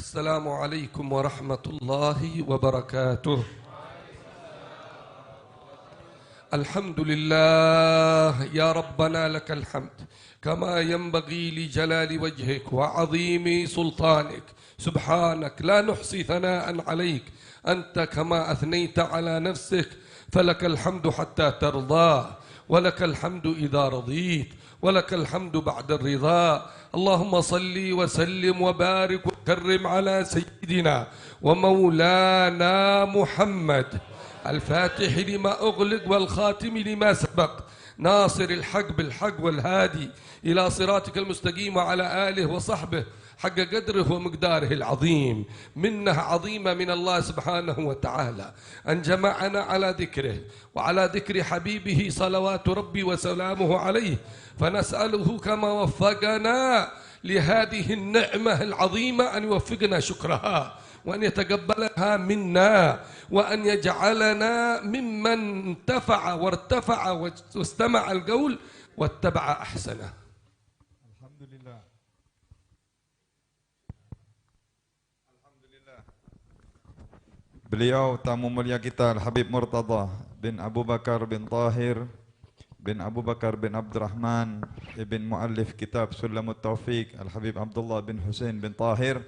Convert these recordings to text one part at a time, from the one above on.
السلام عليكم ورحمة الله وبركاته. الحمد لله يا ربنا لك الحمد كما ينبغي لجلال وجهك وعظيم سلطانك. سبحانك لا نحصي ثناء عليك أنت كما أثنيت على نفسك، فلك الحمد حتى ترضى، ولك الحمد إذا رضيت، ولك الحمد بعد الرضا. اللهم صل وسلم وبارك وكرم على سيدنا ومولانا محمد الفاتح لما أغلق والخاتم لما سبق، ناصر الحق بالحق والهادي إلى صراطك المستقيم، وعلى آله وصحبه حق قدره ومقداره العظيم. منه عظيمة من الله سبحانه وتعالى أن جمعنا على ذكره وعلى ذكر حبيبه صلوات ربي وسلامه عليه، فنسأله كما وفقنا لهذه النعمة العظيمة أن يوفقنا شكرها، وأن يتقبلها منا، وأن يجعلنا ممن انتفع وارتفع واستمع القول واتبع أحسنه. الحمد لله. Beliau tamu mulia kita Al-Habib Murtada bin Abu Bakar bin Tahir bin Abu Bakar bin Abdurrahman ibn muallif kitab Sulamut Taufiq Al-Habib Abdullah bin Husain bin Tahir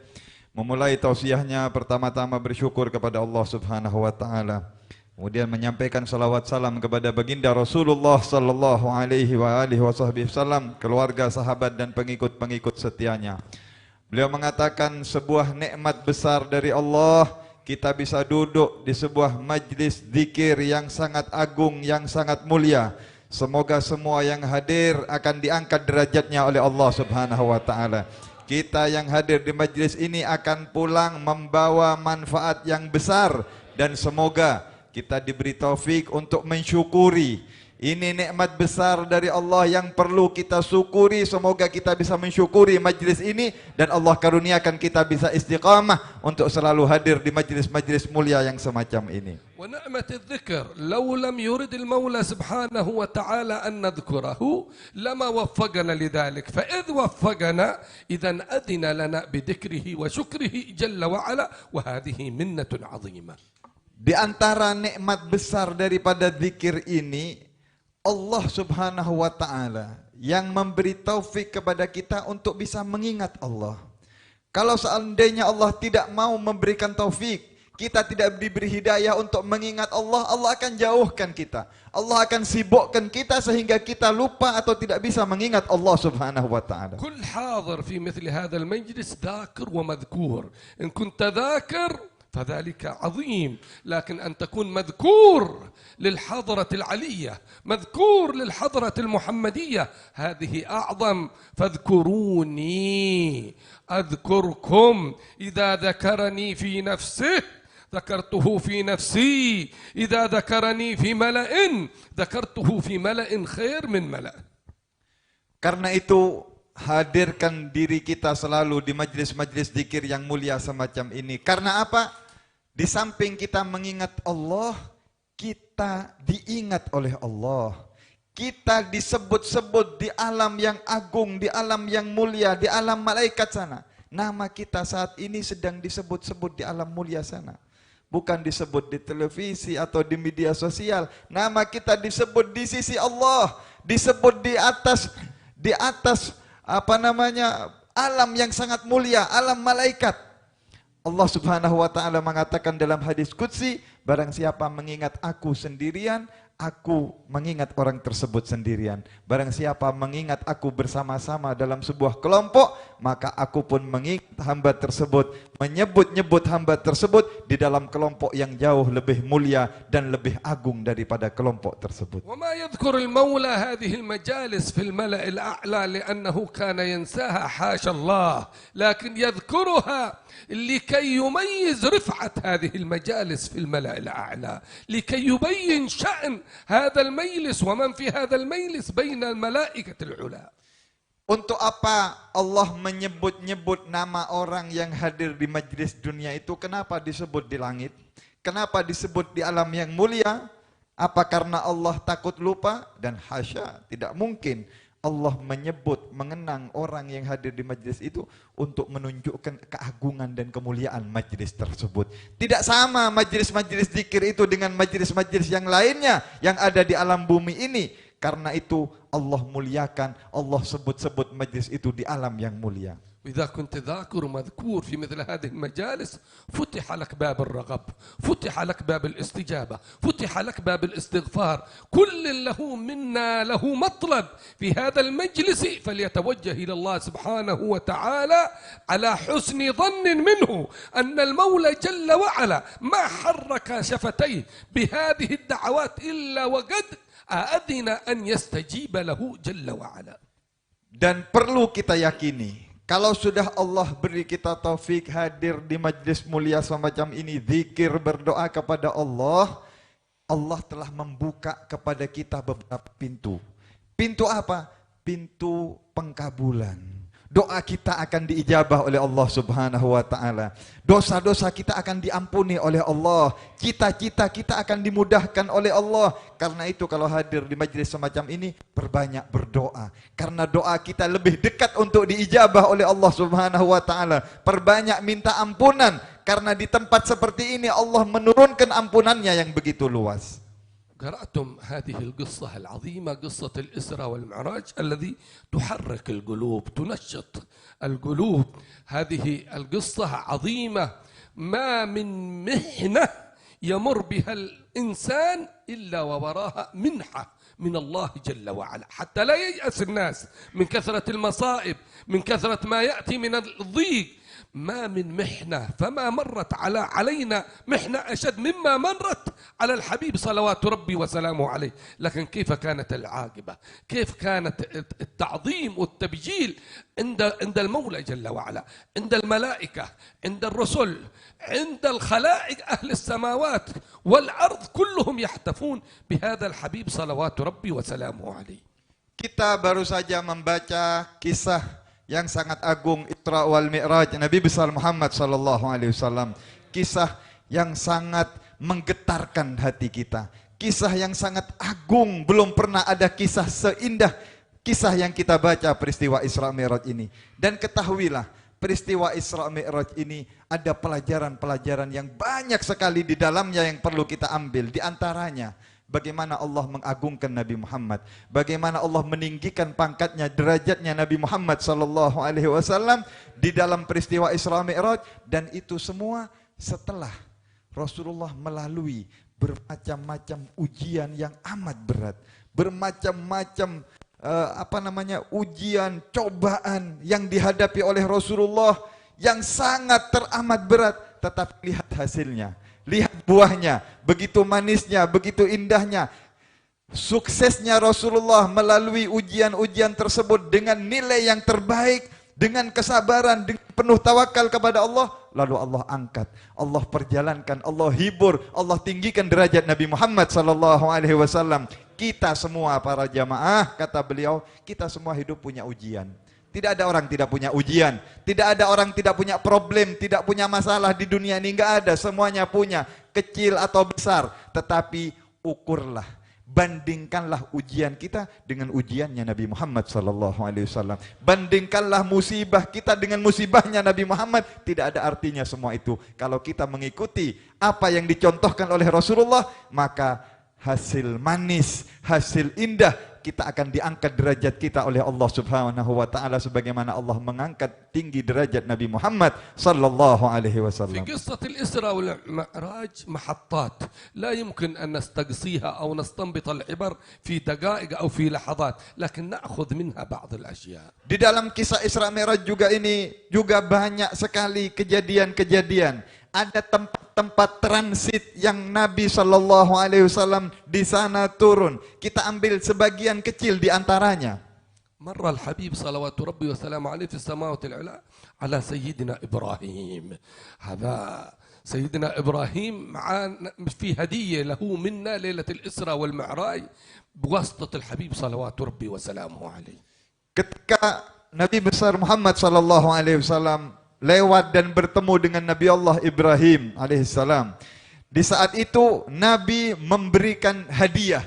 memulai tausiahnya pertama-tama bersyukur kepada Allah Subhanahu wa taala. Kemudian menyampaikan salawat salam kepada baginda Rasulullah sallallahu alaihi wasallam, keluarga, sahabat dan pengikut-pengikut setianya. Beliau mengatakan sebuah nikmat besar dari Allah kita bisa duduk di sebuah majlis zikir yang sangat agung, yang sangat mulia. Semoga semua yang hadir akan diangkat derajatnya oleh Allah Subhanahu wa taala. Kita yang hadir di majlis ini akan pulang membawa manfaat yang besar, dan semoga kita diberi taufik untuk mensyukuri. Ini nikmat besar dari Allah yang perlu kita syukuri. Semoga kita bisa mensyukuri majlis ini, dan Allah karuniakan kita bisa istiqamah untuk selalu hadir di majlis-majlis mulia yang semacam ini. ونعمة الذكر لو لم يرد المولى سبحانه وتعالى أن نذكره لما وفقنا لذلك، فإذ وفقنا إذن أذن لنا بذكره وشكره جل وعلا، وهذه منة عظيمة. Di antara nikmat besar daripada zikir ini, Allah Subhanahu wa taala yang memberi taufik kepada kita untuk bisa mengingat Allah. Kalau seandainya Allah tidak mau memberikan taufik, kita tidak diberi hidayah untuk mengingat Allah, Allah akan jauhkan kita. Allah akan sibukkan kita sehingga kita lupa atau tidak bisa mengingat Allah Subhanahu wa taala. كل حاضر في مثل هذا المجلس ذاكر ومذكور. إن كنت ذاكر فذلك عظيم، لكن أن تكون مذكور للحضرة العلية، مذكور للحضرة المحمدية، هذه أعظم. فاذكروني أذكركم، إذا ذكرني في نفسه ذكرته في نفسي، إذا ذكرني في ملأ ذكرته في ملأ خير من ملأ. Karena itu hadirkan diri kita selalu di majlis-majlis zikir yang mulia semacam ini. Karena apa? Di samping kita mengingat Allah, kita diingat oleh Allah. Kita disebut-sebut di alam yang agung, di alam yang mulia, di alam malaikat sana. Nama kita saat ini sedang disebut-sebut di alam mulia sana. Bukan disebut di televisi atau di media sosial. Nama kita disebut di sisi Allah, disebut di atas alam yang sangat mulia, alam malaikat. Allah Subhanahu wa taala mengatakan dalam hadis qudsi, barang siapa mengingat aku sendirian, aku mengingat orang tersebut sendirian. Barang siapa mengingat aku bersama-sama dalam sebuah kelompok, maka aku pun mengingat hamba tersebut, menyebut-nyebut hamba tersebut di dalam kelompok yang jauh lebih mulia dan lebih agung daripada kelompok tersebut. وما يذكر المولى هذه المجالس في الملأ الأعلى لأنه كان ينساها، حاشا الله، لكن يذكرها لكي يميز رفعة هذه المجالس في الملأ الأعلى، لكي يبين شأن هذا المجلس ومن في هذا المجلس بين الملائكة العلى. Untuk apa Allah menyebut-nyebut nama orang yang hadir di majlis dunia itu? Kenapa disebut di langit? Kenapa disebut di alam yang mulia? Apa karena Allah takut lupa? Dan hasya, tidak mungkin. Allah menyebut, mengenang orang yang hadir di majlis itu untuk menunjukkan keagungan dan kemuliaan majlis tersebut. Tidak sama majlis-majlis zikir itu dengan majlis-majlis yang lainnya yang ada di alam bumi ini. Karena itu Allah muliakan, Allah sebut-sebut majlis itu di alam yang mulia. إذا كنت ذاكر ومذكور في مثل هذه المجالس فتح لك باب الرغب، فتح لك باب الاستجابة، فتح لك باب الاستغفار. كل له منا له مطلب في هذا المجلس فليتوجه إلى الله سبحانه وتعالى على حسن ظن منه أن المولى جل وعلا ما حرك شفتيه بهذه الدعوات إلا وقد أذن أن يستجيب له جل وعلا. Dan perlu kita yakini, kalau sudah Allah beri kita taufik hadir di majlis mulia semacam ini, zikir, berdoa kepada Allah, Allah telah membuka kepada kita beberapa pintu. Pintu apa? Pintu pengkabulan. Doa kita akan diijabah oleh Allah Subhanahu wa taala. Dosa-dosa kita akan diampuni oleh Allah. Cita-cita kita akan dimudahkan oleh Allah. Karena itu kalau hadir di majelis semacam ini, perbanyak berdoa. Karena doa kita lebih dekat untuk diijabah oleh Allah Subhanahu wa taala. Perbanyak minta ampunan karena di tempat seperti ini Allah menurunkan ampunannya yang begitu luas. قرأتم هذه القصة العظيمة، قصة الإسراء والمعراج الذي تحرك القلوب، تنشط القلوب. هذه القصة عظيمة، ما من محنة يمر بها الإنسان إلا ووراها منحة من الله جل وعلا، حتى لا ييأس الناس من كثرة المصائب، من كثرة ما يأتي من الضيق. ما من محنة فما مرت علينا محنة أشد مما مرت على الحبيب صلوات ربي وسلامه عليه. لكن كيف كانت العاقبة؟ كيف كانت التعظيم والتبجيل عند المولى جل وعلا، عند الملائكة، عند الرسل، عند الخلائق أهل السماوات والأرض، كلهم يحتفون بهذا الحبيب صلوات ربي وسلامه عليه. Kita baru saja membaca kisah yang sangat agung Isra wal Mi'raj Nabi besar Muhammad sallallahu alaihi wasallam. Kisah yang sangat menggetarkan hati kita. Kisah yang sangat agung, belum pernah ada kisah seindah kisah yang kita baca peristiwa Isra Mi'raj ini. Dan ketahuilah, peristiwa Isra Mi'raj ini ada pelajaran-pelajaran yang banyak sekali di dalamnya yang perlu kita ambil. Di antaranya bagaimana Allah mengagungkan Nabi Muhammad, bagaimana Allah meninggikan pangkatnya, derajatnya Nabi Muhammad sallallahu alaihi wasallam di dalam peristiwa Isra Mi'raj, dan itu semua setelah Rasulullah melalui bermacam-macam ujian yang amat berat, bermacam-macam ujian, cobaan yang dihadapi oleh Rasulullah yang sangat teramat berat, tetapi lihat hasilnya. Lihat buahnya, begitu manisnya, begitu indahnya. Suksesnya Rasulullah melalui ujian-ujian tersebut dengan nilai yang terbaik, dengan kesabaran, dengan penuh tawakal kepada Allah. Lalu Allah angkat, Allah perjalankan, Allah hibur, Allah tinggikan derajat Nabi Muhammad sallallahu alaihi wasallam. Kita semua para jamaah, kata beliau, kita semua hidup punya ujian. Tidak ada orang tidak punya ujian, tidak ada orang tidak punya problem, tidak punya masalah di dunia ini, enggak ada, semuanya punya, kecil atau besar. Tetapi ukurlah, bandingkanlah ujian kita dengan ujiannya Nabi Muhammad sallallahu alaihi wasallam. Bandingkanlah musibah kita dengan musibahnya Nabi Muhammad. Tidak ada artinya semua itu. Kalau kita mengikuti apa yang dicontohkan oleh Rasulullah, maka hasil manis, hasil indah, kita akan diangkat derajat kita oleh Allah Subhanahu wa taala sebagaimana Allah mengangkat tinggi derajat Nabi Muhammad sallallahu alaihi wasallam. في قصة الإسراء والمعراج محطات لا يمكن أن نستقصيها أو نستنبط العبر في دقائق أو في لحظات، لكن نأخذ منها بعض الأشياء. Di dalam kisah Isra Mi'raj juga ini juga banyak sekali kejadian-kejadian. Ada tempat-tempat transit yang Nabi sallallahu alaihi wasallam di sana turun. Kita ambil sebagian kecil di antaranya. مر الحبيب صلوات ربي وسلامه عليه في السماوات العلى على سيدنا إبراهيم. هذا سيدنا إبراهيم معنا في هدية له منا ليلة الإسراء والمعراج بواسطة الحبيب صلوات ربي وسلامه عليه. Ketika Nabi besar Muhammad sallallahu alaihi wasallam lewat dan bertemu dengan Nabi Allah Ibrahim alaihissalam. Di saat itu Nabi memberikan hadiah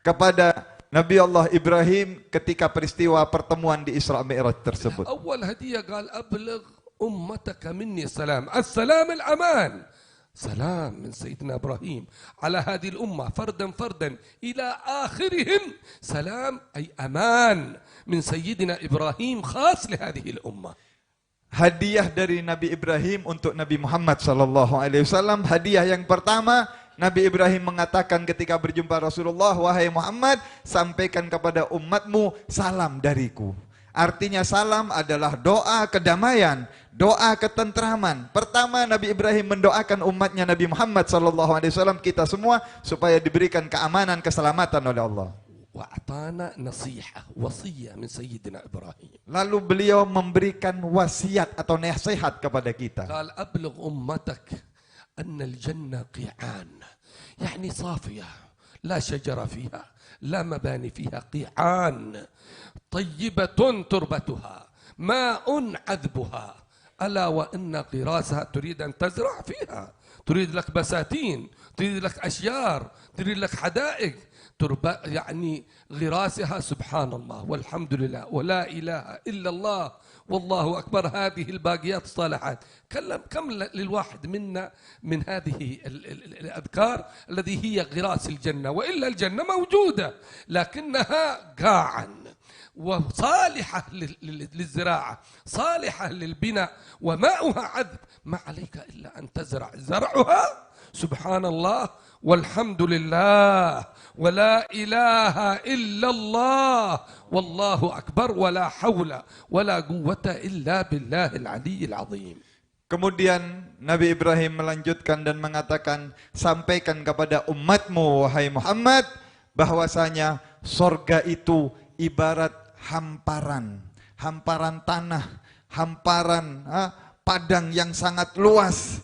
kepada Nabi Allah Ibrahim ketika peristiwa pertemuan di Isra Mi'raj tersebut. أول هدية قال أبلغ أمتك مني السلام، السلام الأمان، سلام من سيدنا إبراهيم على هذه الأمة فردا فردا إلى آخرهم، سلام أي أمان من سيدنا إبراهيم خاص لهذه الأمة. Hadiah dari Nabi Ibrahim untuk Nabi Muhammad sallallahu alaihi wasallam. Hadiah yang pertama, Nabi Ibrahim mengatakan ketika berjumpa Rasulullah, wahai Muhammad, sampaikan kepada umatmu salam dariku. Artinya salam adalah doa kedamaian, doa ketentraman. Pertama Nabi Ibrahim mendoakan umatnya Nabi Muhammad sallallahu alaihi wasallam, kita semua, supaya diberikan keamanan, keselamatan oleh Allah. وأعطانا نصيحة وصية من سيدنا إبراهيم. Lalu beliau memberikan wasiat atau nasihat kepada kita. قال أبلغ أمتك أن الجنة قيعان، يعني صافية لا شجر فيها لا مباني فيها، قيعان طيبة تربتها ماء عذبها، ألا وإن غراسها تريد أن تزرع فيها، تريد لك بساتين، تريد لك أشجار، تريد لك حدائق، يعني غراسها سبحان الله والحمد لله ولا إله إلا الله والله أكبر. هذه الباقيات الصالحات كم للواحد منا من هذه الأذكار الذي هي غراس الجنة، وإلا الجنة موجودة لكنها قاعا وصالحة للزراعة، صالحة للبناء، وماؤها عذب، ما عليك إلا أن تزرع زرعها سبحان الله والحمد لله ولا إله إلا الله والله أكبر ولا حول ولا قوة إلا بالله العلي العظيم. Kemudian Nabi Ibrahim melanjutkan dan mengatakan, sampaikan kepada umatmu wahai Muhammad bahwasanya sorga itu ibarat hamparan, hamparan tanah, hamparan padang yang sangat luas.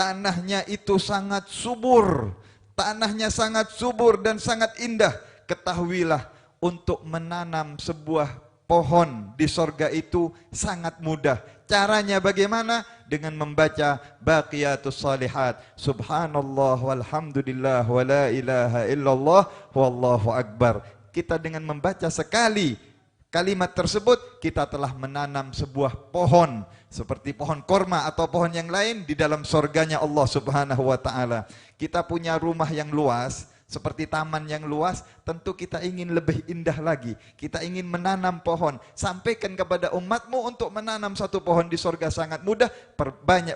Tanahnya itu sangat subur, tanahnya sangat subur dan sangat indah. Ketahuilah, untuk menanam sebuah pohon di sorga itu sangat mudah. Caranya bagaimana? Dengan membaca Baqiyatus Salihat, Subhanallah walhamdulillah wa la ilaha illallah wallahu akbar. Kita dengan membaca sekali kalimat tersebut, kita telah menanam sebuah pohon seperti pohon korma atau pohon yang lain di dalam surganya Allah Subhanahu wa taala. Kita punya rumah yang luas, seperti taman yang luas, tentu kita ingin lebih indah lagi. Kita ingin menanam pohon. Sampaikan kepada umatmu untuk menanam satu pohon di surga sangat mudah.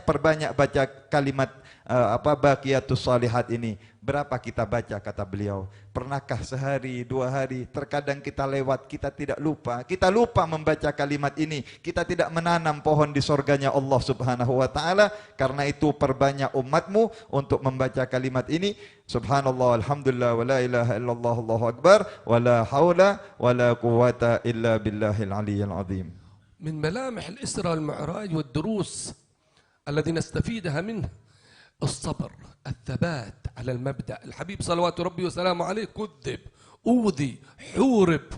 Perbanyak baca kalimat Baqiyatus Salihat ini. Berapa kita baca, kata beliau? Pernahkah sehari, 2 hari, terkadang kita lewat, kita tidak lupa. Kita lupa membaca kalimat ini. Kita tidak menanam pohon di surganya Allah Subhanahu wa taala. Karena itu perbanyak umatmu untuk membaca kalimat ini. Subhanallah, alhamdulillah, wa la ilaha illallah, Allahu akbar, wa la hawla wa la quwwata illa billahil aliyyil azim. من ملامح الإسراء والمعراج والدروس الذي نستفيدها منه الصبر، الثبات على المبدأ. الحبيب صلوات ربي وسلامه عليه كذب، أوذي، حورب،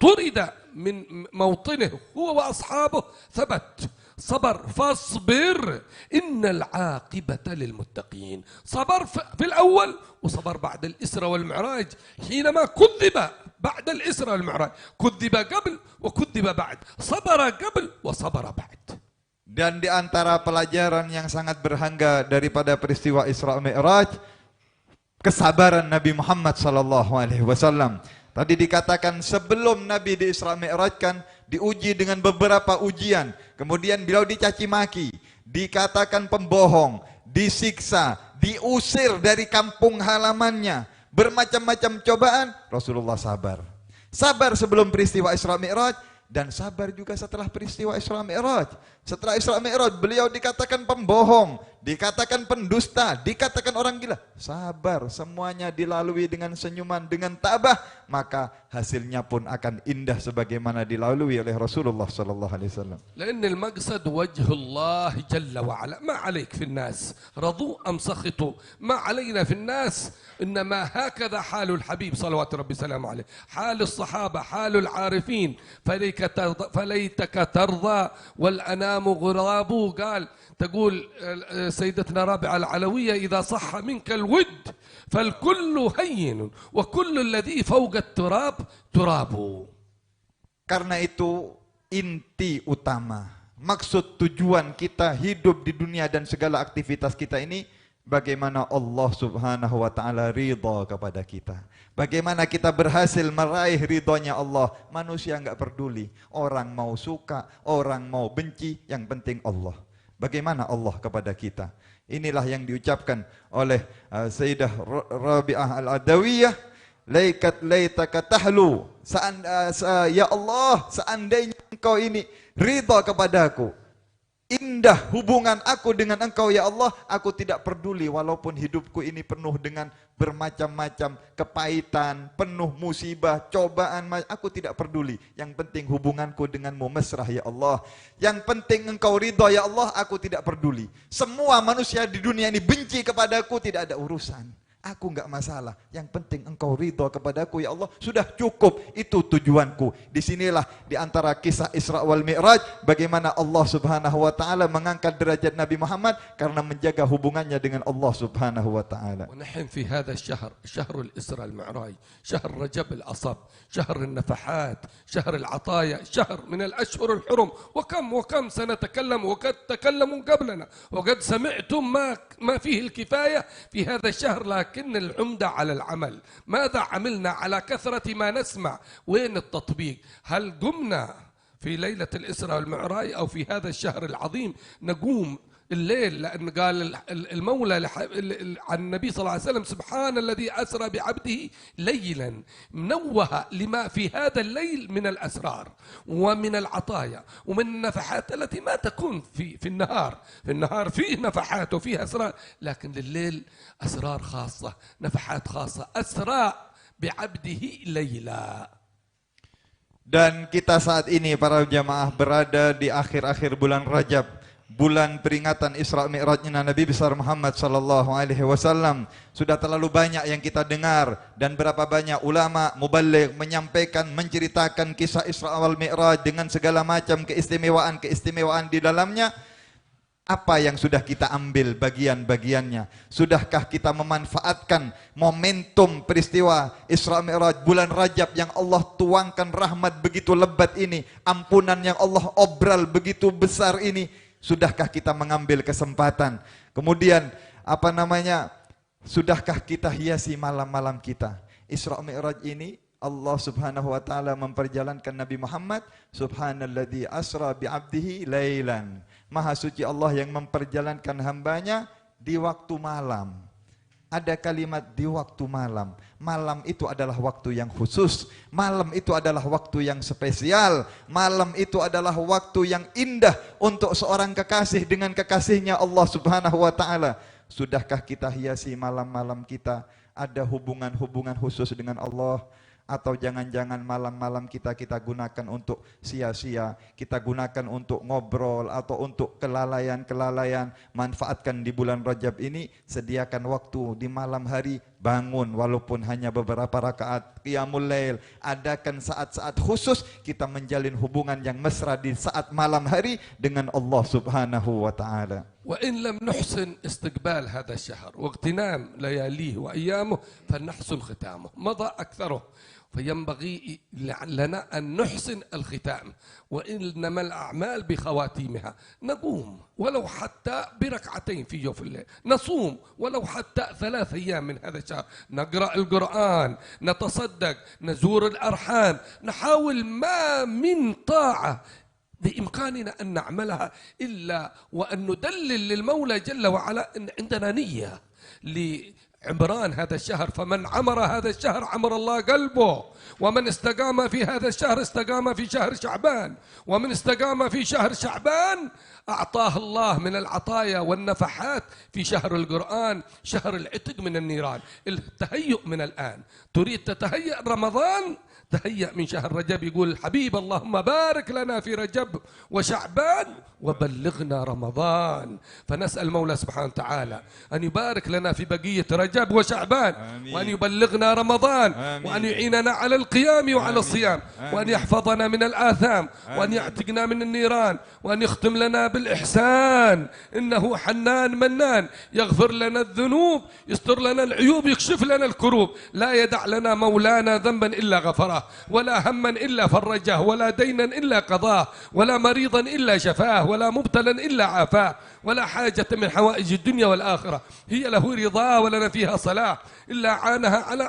طرد من موطنه هو وأصحابه، ثبت، صبر، فاصبر إن العاقبة للمتقين. صبر في الأول وصبر بعد الإسراء والمعراج، حينما كذب بعد الإسراء والمعراج، كذب قبل وكذب بعد، صبر قبل وصبر بعد. Dan di antara pelajaran yang sangat berharga daripada peristiwa Isra Mi'raj, kesabaran Nabi Muhammad sallallahu alaihi wasallam. Tadi dikatakan sebelum Nabi di Isra Mi'rajkan diuji dengan beberapa ujian, kemudian beliau dicaci maki, dikatakan pembohong, disiksa, diusir dari kampung halamannya, bermacam-macam cobaan. Rasulullah sabar. Sabar sebelum peristiwa Isra Mi'raj, dan sabar juga setelah peristiwa Isra Mi'raj. Setelah Isra Mi'raj beliau dikatakan pembohong, dikatakan pendusta, dikatakan orang gila. Sabar, semuanya dilalui dengan senyuman, dengan tabah. Maka hasilnya pun akan indah sebagaimana dilalui oleh Rasulullah sallallahu alaihi wasallam. لأن المقصد وجه الله جل وعلا. ما عليك في الناس رضوا أم سخطوا، ما علينا في الناس، إنما هكذا حال الحبيب صلوات ربي سلامه عليه، حال الصحابة، حال العارفين. فليتك ترضى والأنام غراب. قال تقول سيدتنا رابعة العلوية إذا صح منك الود فالكل هين وكل الذي فوق التراب تراب. Karena itu inti utama, maksud tujuan kita hidup di dunia dan segala aktivitas kita ini, bagaimana Allah subhanahu wa ta'ala ridha kepada kita. Bagaimana kita berhasil meraih ridhonya Allah. Manusia nggak peduli, orang mau suka, orang mau benci, yang penting Allah. Bagaimana Allah kepada kita. Inilah yang diucapkan oleh Sayyidah Rabi'ah Al-Adawiyah, laitaka tahlu, ya Allah, seandainya engkau ini ridha kepadaku, indah hubungan aku dengan engkau ya Allah, aku tidak peduli walaupun hidupku ini penuh dengan bermacam-macam kepahitan, penuh musibah, cobaan, aku tidak peduli. Yang penting hubunganku denganmu mesra ya Allah. Yang penting engkau ridha ya Allah, aku tidak peduli. Semua manusia di dunia ini benci kepadaku, tidak ada urusan. Aku enggak masalah. Yang penting engkau ridha kepadaku ya Allah, sudah cukup. Itu tujuanku. Disinilah di antara kisah Isra wal Mi'raj, bagaimana Allah subhanahu wa ta'ala mengangkat derajat Nabi Muhammad karena menjaga hubungannya dengan Allah subhanahu wa ta'ala. ونحن في هذا الشهر، شهر الإسراء المعراج، شهر رجب الأصب، شهر النفحات، شهر العطايا، شهر من الأشهر الحرم. وكم سنتكلم، وقد تكلموا قبلنا، وقد سمعتم ما فيه الكفاية في هذا الشهر. لكن العمدة على العمل. ماذا عملنا على كثرة ما نسمع؟ وين التطبيق؟ هل قمنا في ليلة الإسراء والمعراج أو في هذا الشهر العظيم نقوم الليل؟ لأن قال المولى عن النبي صلى الله عليه وسلم سبحان الذي أسرى بعبده ليلا، منوه لما في هذا الليل من الأسرار ومن العطايا ومن النفحات التي ما تكون في النهار. في النهار فيه نفحات وفيه أسرار، لكن لليل أسرار خاصة، نفحات خاصة، أسرى بعبده ليلا. Dan kita saat ini para jamaah berada di akhir-akhir bulan Rajab, bulan peringatan Isra Mi'rajnya Nabi besar Muhammad sallallahu alaihi wasallam. Sudah terlalu banyak yang kita dengar dan berapa banyak ulama muballigh menyampaikan, menceritakan kisah Isra wal Mi'raj dengan segala macam keistimewaan di dalamnya. Apa yang sudah kita ambil bagian-bagiannya? Sudahkah kita memanfaatkan momentum peristiwa Isra Mi'raj bulan Rajab yang Allah tuangkan rahmat begitu lebat ini, ampunan yang Allah obral begitu besar ini? Sudahkah kita mengambil kesempatan? Kemudian sudahkah kita hiasi malam-malam kita? Isra Mi'raj ini Allah subhanahu wa ta'ala memperjalankan Nabi Muhammad, subhanalladzi asra bi'abdihi lailan. Maha suci Allah yang memperjalankan hambanya di waktu malam. Ada kalimat di waktu malam. Malam itu adalah waktu yang khusus. Malam itu adalah waktu yang spesial. Malam itu adalah waktu yang indah untuk seorang kekasih dengan kekasihnya Allah subhanahu wa ta'ala. Sudahkah kita hiasi malam-malam kita? Ada hubungan-hubungan khusus dengan Allah? Atau jangan-jangan malam-malam kita gunakan untuk sia-sia, kita gunakan untuk ngobrol atau untuk kelalaian-kelalaian. Manfaatkan di bulan Rajab ini, sediakan waktu di malam hari, bangun walaupun hanya beberapa rakaat, qiyamul lail. Adakan saat-saat khusus kita menjalin hubungan yang mesra di saat malam hari dengan Allah subhanahu wa ta'ala. وإن لم نحسن استقبال هذا الشهر واغتنام لياليه وأيامه فلنحسن ختامه. مضى أكثره، فينبغي لنا أن نحسن الختام، وإنما الأعمال بخواتيمها. نقوم ولو حتى بركعتين في جوف الليل، نصوم ولو حتى 3 أيام من هذا الشهر، نقرأ القرآن، نتصدق، نزور الأرحام، نحاول ما من طاعة بإمكاننا أن نعملها إلا وأن ندلل للمولى جل وعلا إن عندنا نية لعمران هذا الشهر. فمن عمر هذا الشهر عمر الله قلبه، ومن استقام في هذا الشهر استقام في شهر شعبان، ومن استقام في شهر شعبان أعطاه الله من العطايا والنفحات في شهر القرآن، شهر العتق من النيران. التهيؤ من الآن. تريد تتهيأ رمضان، تهيأ من شهر رجب يقول حبيب اللهم بارك لنا في رجب وشعبان وبلغنا رمضان. فنسأل المولى سبحانه وتعالى أن يبارك لنا في بقية رجب وشعبان، وأن يبلغنا رمضان، وأن يعيننا على القيام وعلى الصيام، وأن يحفظنا من الآثام، وأن يعتقنا من النيران، وأن يختم لنا بالإحسان. إنه حنان منان، يغفر لنا الذنوب، يستر لنا العيوب، يكشف لنا الكروب. لا يدع لنا مولانا ذنبا إلا غفره، ولا هما إلا فرجه، ولا دينا إلا قضاه، ولا مريضا إلا شفاه، ولا مبتلا إلا عافاه، ولا حاجة من حوائج الدنيا والآخرة هي له رضا ولنا فيها صلاح إلا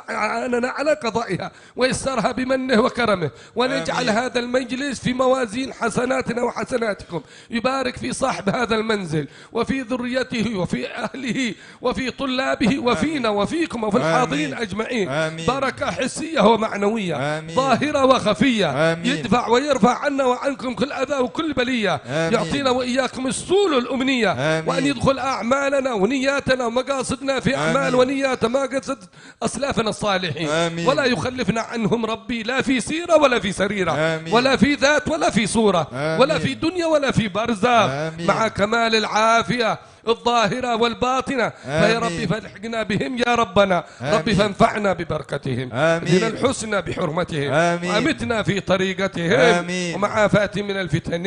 عاننا على قضائها ويسرها بمنه وكرمه. ونجعل هذا المجلس في موازين حسناتنا وحسناتكم. يبارك في صاحب هذا المنزل وفي ذريته وفي أهله وفي طلابه وفينا وفيكم وفي الحاضرين أجمعين. بركة حسية ومعنوية، ظاهرة وخفية، يدفع ويرفع عنا وعنكم كل أذى وكل بلية. يعطينا وإياكم السول الأمنية، وأن يدخل أعمالنا ونياتنا ومقاصدنا في أعمال ونيات ما قصد أسلافنا الصالحين. ولا يخلفنا عنهم ربي، لا في سيرة ولا في سريرة، ولا في ذات ولا في صورة، ولا في دنيا ولا في برزخ، مع كمال العافية الظاهرة والباطنة. فيا ربي فالحقنا بهم يا ربنا. ربي فانفعنا ببركتهم، زدنا الحسنى بحرمتهم، وأمتنا في طريقتهم، ومعافاتهم من الفتن.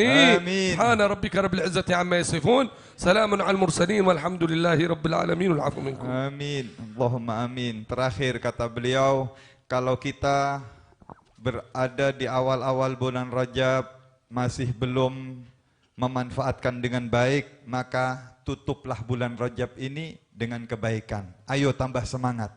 سبحان ربك رب العزة عما يصفون، سلام على المرسلين والحمد لله رب العالمين والعفو منكم. Amin. Allahumma amin. Terakhir kata beliau, kalau kita berada di awal-awal bulan Rajab masih belum memanfaatkan dengan baik, maka tutuplah bulan Rajab ini dengan kebaikan. Ayo tambah semangat.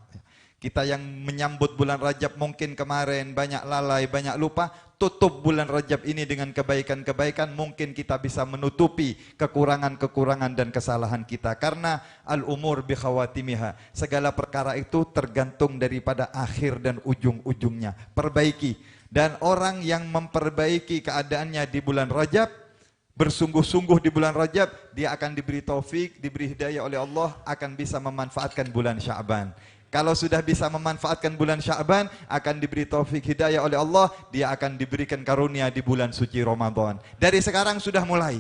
Kita yang menyambut bulan Rajab mungkin kemarin banyak lalai, banyak lupa, tutup bulan Rajab ini dengan kebaikan-kebaikan, mungkin kita bisa menutupi kekurangan-kekurangan dan kesalahan kita. Karena al-umur bi khawatimiha, segala perkara itu tergantung daripada akhir dan ujung-ujungnya. Perbaiki. Dan orang yang memperbaiki keadaannya di bulan Rajab, bersungguh-sungguh di bulan Rajab, dia akan diberi taufik, diberi hidayah oleh Allah, akan bisa memanfaatkan bulan Sya'ban. Kalau sudah bisa memanfaatkan bulan Sya'ban, akan diberi taufik hidayah oleh Allah, dia akan diberikan karunia di bulan suci Ramadan. Dari sekarang sudah mulai.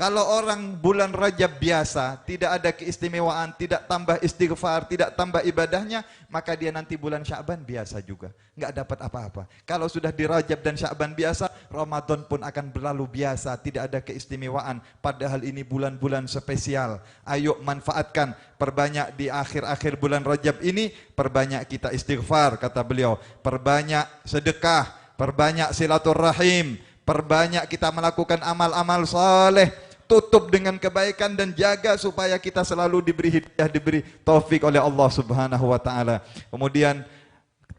Kalau orang bulan Rajab biasa, tidak ada keistimewaan, tidak tambah istighfar, tidak tambah ibadahnya, maka dia nanti bulan Sya'ban biasa juga, nggak dapat apa-apa. Kalau sudah di Rajab dan Sya'ban biasa, Ramadan pun akan berlalu biasa, tidak ada keistimewaan. Padahal ini bulan-bulan spesial. Ayo manfaatkan, perbanyak di akhir-akhir bulan Rajab ini, perbanyak kita istighfar, kata beliau, perbanyak sedekah, perbanyak silaturahim, perbanyak kita melakukan amal-amal saleh. Tutup dengan kebaikan dan jaga supaya kita selalu diberi hidayah, diberi taufik oleh Allah Subhanahu wa taala. Kemudian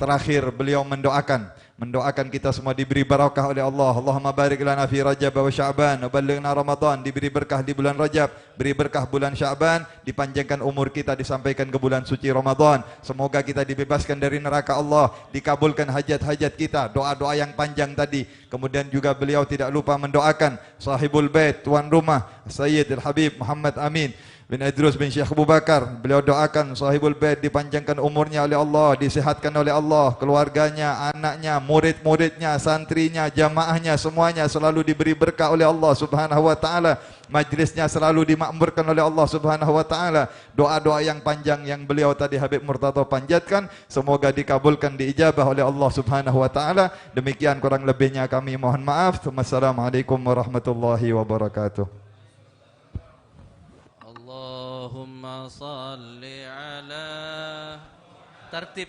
terakhir beliau mendoakan kita semua diberi barakah oleh Allah. Allahumma barik lana fi Rajab wa Sya'ban wa ballighna Ramadan. Diberi berkah di bulan Rajab, beri berkah bulan Sya'ban, dipanjangkan umur kita, disampaikan ke bulan suci Ramadan. Semoga kita dibebaskan dari neraka Allah, dikabulkan hajat-hajat kita, doa-doa yang panjang tadi. Kemudian juga beliau tidak lupa mendoakan sahibul bait, tuan rumah, Sayyid Al-Habib Muhammad Amin bin Idrus bin Syekh Abu Bakar. Beliau doakan sahibul bait dipanjangkan umurnya oleh Allah, disehatkan oleh Allah, keluarganya, anaknya, murid-muridnya, santrinya, jamaahnya, semuanya selalu diberi berkah oleh Allah Subhanahu wa taala. Majlisnya selalu dimakmurkan oleh Allah Subhanahu wa taala. Doa-doa yang panjang yang beliau tadi Habib Murtadha panjatkan, semoga dikabulkan, diijabah oleh Allah Subhanahu wa taala. Demikian kurang lebihnya kami mohon maaf. Wassalamualaikum warahmatullahi wabarakatuh. Allahumma salli ala tertib